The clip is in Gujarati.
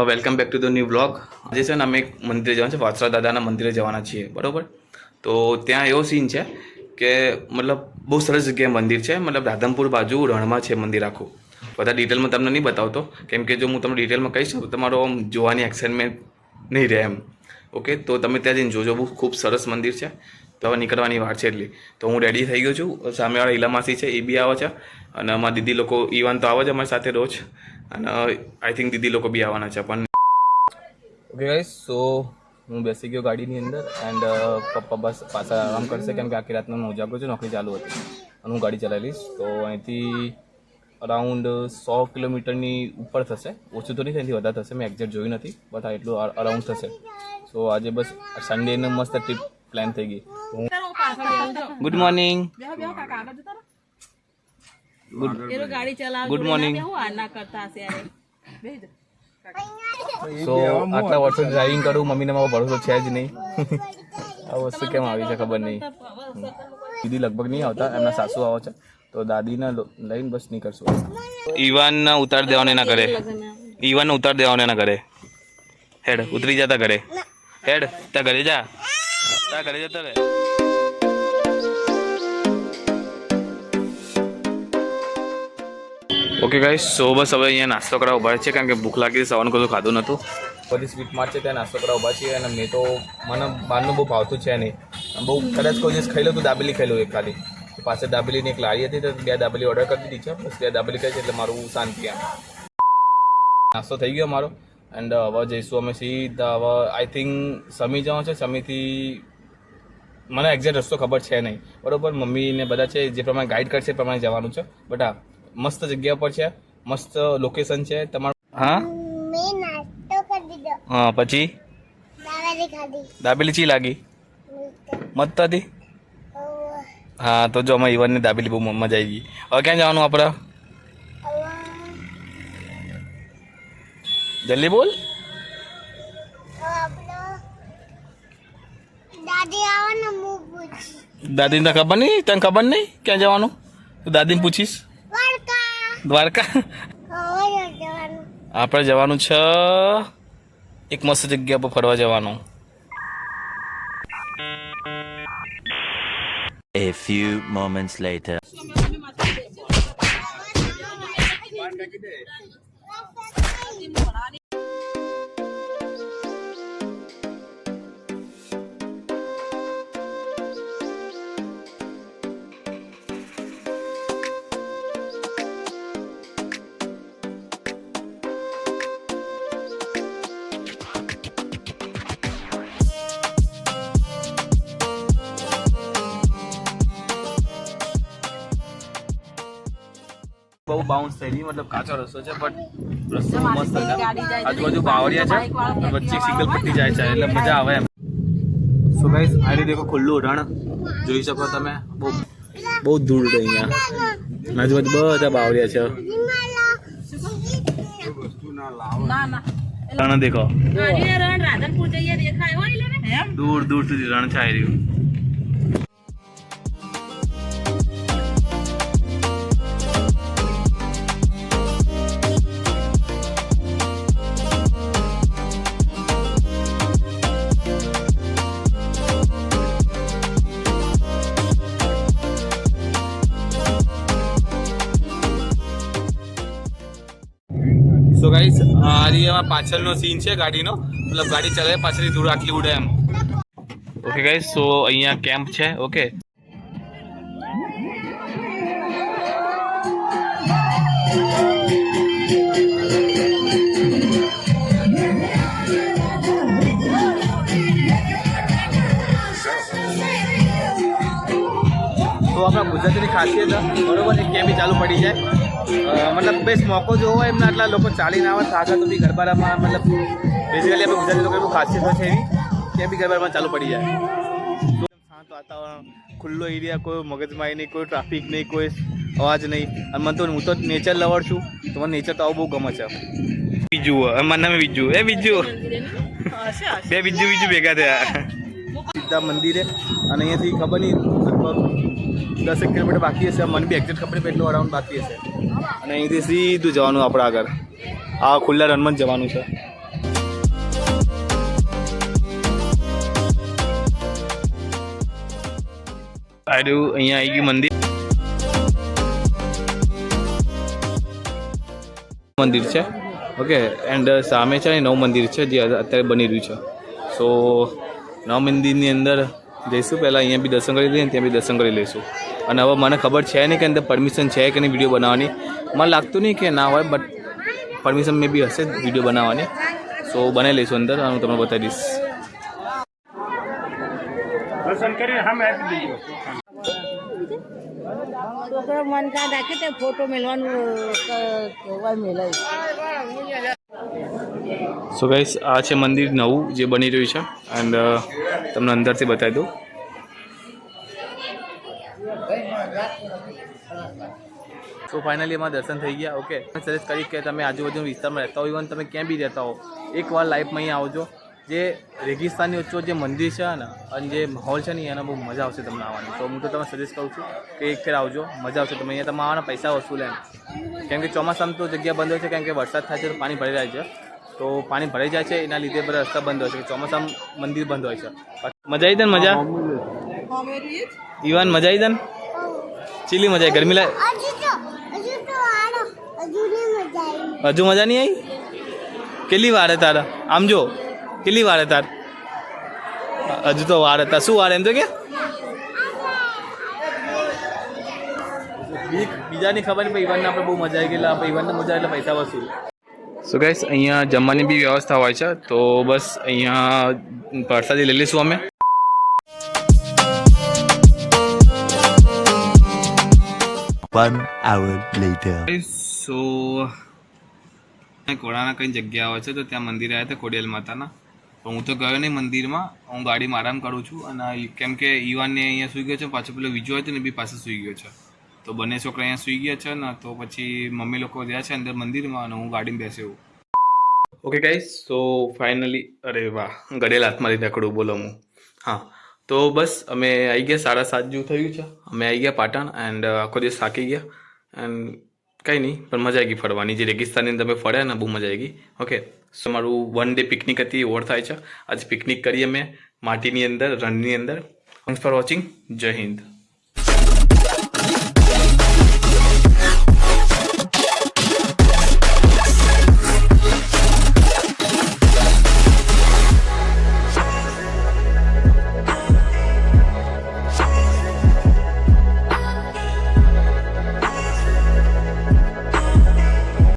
Welcome back to the new vlog. આજે છે ને અમે એક મંદિરે જવાનું છે, વાછરા દાદાના મંદિરે જવાના છીએ, બરાબર. તો ત્યાં એવો સીન છે કે મતલબ બહુ સરસ જગ્યાએ મંદિર છે, મતલબ રાધનપુર બાજુ રણમાં છે મંદિર આખું. બધા ડિટેલમાં તમને નહીં બતાવતો, કેમ કે જો હું તમને ડિટેલમાં કહીશ તો તમારો જોવાની એક્સાઇટમેન્ટ નહીં રહે એમ. ઓકે, તો તમે ત્યાં જઈને જોજો, બહુ ખૂબ સરસ મંદિર છે. તો હવે નીકળવાની વાર છે એટલી. તો હું રેડી થઈ ગયો છું. સામેવાળા ઈલામાસી છે, એ બી આવે છે, અને અમારા દીદી લોકો ઇવાન તો આવે છે અમારી સાથે રોજ, અને આઈ થિંક દીદી લોકો બી આવવાના છે પણ. ઓકે ગાઈસ, સો હું બેસી ગયો ગાડીની અંદર એન્ડ પપ્પા બસ પાછા આરામ કરશે, કેમ કે આખી રાતનો હું જાગો છું, નોકરી ચાલુ હતી અને હું ગાડી ચલાવી લઈશ. તો અહીંથી અરાઉન્ડ 100 કિલોમીટરની ઉપર થશે, ઓછું તો નહીં, ત્યાંથી વધારે થશે, મેં એક્ઝેક્ટ જોયું નથી, બટ હા એટલું અરાઉન્ડ થશે. સો આજે બસ સન્ડેને મસ્ત ટ્રીપ પ્લાન થઈ ગઈ. Good morning. Good morning. So આટલા વર્ષો ડ્રાઇવિંગ કરું, મમ્મીને મારો ભરોસો છે જ નહીં. આ વસ્તુ કેમ આવી છે ખબર નહીં. દીદી લગભગ નહીં આવતા, એમના સાસુ આવે છે, તો દાદીને લઈને બસ નીકળશું. ઈવાનને ઉતાર દેવાને ના કરે, ઈવાનને ઉતાર દેવાને ના કરે. હેડ ઉતરી જતા ઘરે, હેડ ત્યાં ઘરે જા, ત્યાં ઘરે જતા રહે. ઓકે ગાઈસ, સો બસ હવે અહીંયા નાસ્તો કરવા ઉભા છે, કારણ કે ભૂખ લાગી છે, સવારનું કશું ખાધું નહોતું. બધી સ્વીટ માર્ટ છે ત્યાં નાસ્તો કરવા ઉભા છીએ, અને મેં તો મને બહારનું બહુ ભાવતું છે નહીં, બહુ કદાચ કોઈ દિવસ ખાઈ લઉં તો દાબેલી ખાઈ લઉં એક ખાલી. પાછળ દાબેલીની એક લારી હતી, તો 2 દાબેલી ઓર્ડર કરી દીધી છે, બસ 2 દાબેલી ખાઈ છે એટલે મારું શાંતિ. એમ નાસ્તો થઈ ગયો મારો, એન્ડ હવે જઈશું અમે સીધા. હવે આઈ થિંક સમી જવાનું છે, સમીથી મને એક્ઝેક્ટ રસ્તો ખબર છે નહીં, બરાબર. મમ્મીને બધા છે જે પ્રમાણે ગાઈડ કરશે એ પ્રમાણે જવાનું છે. બટ હા, મસ્ત જગ્યા પર છે, મસ્ત લોકેશન છે તમારું. હા હા, પછી દાબેલી ચી લાગી? મસ્ત હતી. હા, તો જો અમે ઈવનની દાબેલી બહુ મજા આવી ગઈ. હવે ક્યાં જવાનું આપણે? જલ્દી બોલ. દાદીને ખબર નહીં, તને ખબર નહીં ક્યાં જવાનું? તો દાદીને પૂછીશ. દ્વારકા આપણે જવાનું છે, એક મસ્ત જગ્યા પર ફરવા જવાનું. A few moments later. બહુ બાઉન્સ થઈ ગઈ, મતલબ કાચો રસ્તો છે, બટ રસ્તો મસ્ત છે. આજુબાજુ બાવળિયા છે, વચ્ચે સિંગલ પટ્ટી જાય છે, એટલે મજા આવે એમ. સો ગાઈસ, આ રીતે દેખો ખુલ્લું રણ જોઈ શકો તમે. બહુ ધૂળ છે અહીંયા, આજુબાજુ બધા બાવળિયા છે. રણ દેખો, દૂર દૂર સુધી રણ છાઈ રહ્યું. સો ગાઈસ, આ એરિયામાં પાછળનો સીન છે ગાડીનો, મતલબ ગાડી ચલાવે પાછળથી ધૂળ આટલી ઉડે એમ. ઓકે ગાઈસ, સો અહીંયા કેમ્પ છે. ઓકે, તો આપણા ગુજરાતીની ખાસિયત બરોબર, એક કેમ્પ ચાલુ પડી જાય, મતલબ બેસ્ટ મોકો જો હોય એમના આટલા લોકો ચાલીને આવે થાકા તો બી ગરબામાં, મતલબ બેઝિકલી આપણે ગુજરાતી લોકો એવું ખાસિયત હોય છે એવી કે બી ગરબામાં ચાલુ પડી જાય. શાંત વાતાવરણ, ખુલ્લો એરિયા, કોઈ મગજમારી નહીં, કોઈ ટ્રાફિક નહીં, કોઈ અવાજ નહીં. અને મને તો હું તો નેચર લવર છું, તો મને નેચર તો આવું બહુ ગમે છે. બીજું મને નામે બીજું, એ બીજું બે બીજું ભેગા થયા સીધા મંદિરે. અને અહીંયાથી ખબર નહીં લગભગ 10 કિલોમીટર બાકી હશે, મને બી એક્ઝેક્ટ ખબર નહીં, એટલું અરાઉન્ડ બાકી હશે. અને અહીંથી સીધું જવાનું આપણે આગળ, આ ખુલ્લા રનમાં જ જવાનું છે. અહીંયા આવી ગયું મંદિર છે. ઓકે, એન્ડ સામે છે ને નવું મંદિર છે જે અત્યારે બની રહ્યું છે. સો નવ મંદિરની અંદર જઈશું. પહેલાં અહીંયા બી દર્શન કરી લઈએ, ત્યાં બી દર્શન કરી લઈશું. અને હવે મને ખબર છે નહીં કે અંદર પરમિશન છે કે નહીં વિડીયો બનાવવાની. મને લાગતું નહીં કે ના હોય, બટ પરમિશન મે બી હશે વિડીયો બનાવવાની. સો બનાવી લઈશું અંદર અને હું તમને બતાવી દઈશ. દર્શન કરી સામે આપી દઈએ. છોકરો મન કા રાખે તે ફોટો મેળવાનું મેળાય. સો ગાઈસ, આ છે મંદિર નવું જે બની રહ્યું છે એન્ડ તમને અંદરથી બતાવી દઉં. સો ફાઇનલી એમાં દર્શન થઈ ગયા. ઓકે, સજેસ્ટ કરીશ કે તમે આજુબાજુના વિસ્તારમાં રહેતા હો, ઇવન તમે ક્યાં બી રહેતા હો, એકવાર લાઈફમાં અહીંયા આવજો. જે રેગિસ્તાનની વચ્ચે જે મંદિર છે ને અને જે માહોલ છે ને એના બહુ મજા આવશે તમને આવવાની. તો હું તો તમે સજેસ્ટ કરું છું કે એક ફેર આવજો, મજા આવશે. તમે અહીંયા તમે આવવાના પૈસા વસૂલ એમ, કેમ કે ચોમાસામાં તો જગ્યા બંધ હોય છે, કેમ કે વરસાદ થાય છે તો પાણી ભરી જાય છે. તો પાણી ભરાઈ જાય છે એના લીધે બધા રસ્તા બંધ હોય છે. ચોમાસામાં મંદિર બંધ હોય છે. મજા આવી દે ને? મજા ઈવાન મજા આવી દે ને? ચીલી મજા આવી? ગરમી લાગે? હજુ મજા નહીં આવી? કેટલી વાર હે તારા? આમ જો, કેટલી વાર હે તાર? હજુ તો વાર હતા. શું વાર? એમ તો કે બીજાની ખબર નહીં. ઈવાનને આપણે બહુ મજા આવી ગયેલા. આપણે ઈવાનને મજા એટલે પૈસા વસૂલ. સો ગાઈસ, અહીંયા જમવાની બી વ્યવસ્થા હોય છે. તો બસ અહીંયા પ્રસાદી લઈ લઈશું અમે. One hour later. સો કોડાના કઈ જગ્યા હોય છે તો ત્યાં મંદિર આવ્યા હતા કોડિયાલ માતાના. પણ હું તો ગયો નહીં મંદિરમાં. હું ગાડીમાં આરામ કરું છું. અને કેમ કે ઈવાનને અહીંયા સૂઈ ગયો છે, પાછો પેલો વિજય હતો ને બી પાસે સૂઈ ગયો છે. તો બંને છોકરા અહીંયા સૂઈ ગયા છે ને. તો પછી મમ્મી લોકો ગયા છે અંદર મંદિરમાં અને હું ગાડીમાં બેસ્યો. ઓકે ગાઈસ, સો ફાઇનલી, અરે વાહ, ગળેલ હાથમાં લીધા કડું બોલો હું. હા, તો બસ અમે આવી ગયા. 7:30 જેવું થયું છે. અમે આવી ગયા પાટણ એન્ડ આખો દિવસ થાકી ગયા એન્ડ કંઈ નહીં, પણ મજા આવી ગઈ ફરવાની. જે રેગિસ્તાનની અંદર અમે ફર્યા ને બહુ મજા આવી ગઈ. ઓકે, સો મારું 1 ડે પિકનિક હતી ઓવર થાય છે. આજે પિકનિક કરીએ અમે માટીની અંદર, રણની અંદર. Thanks for watching. જય હિન્દ.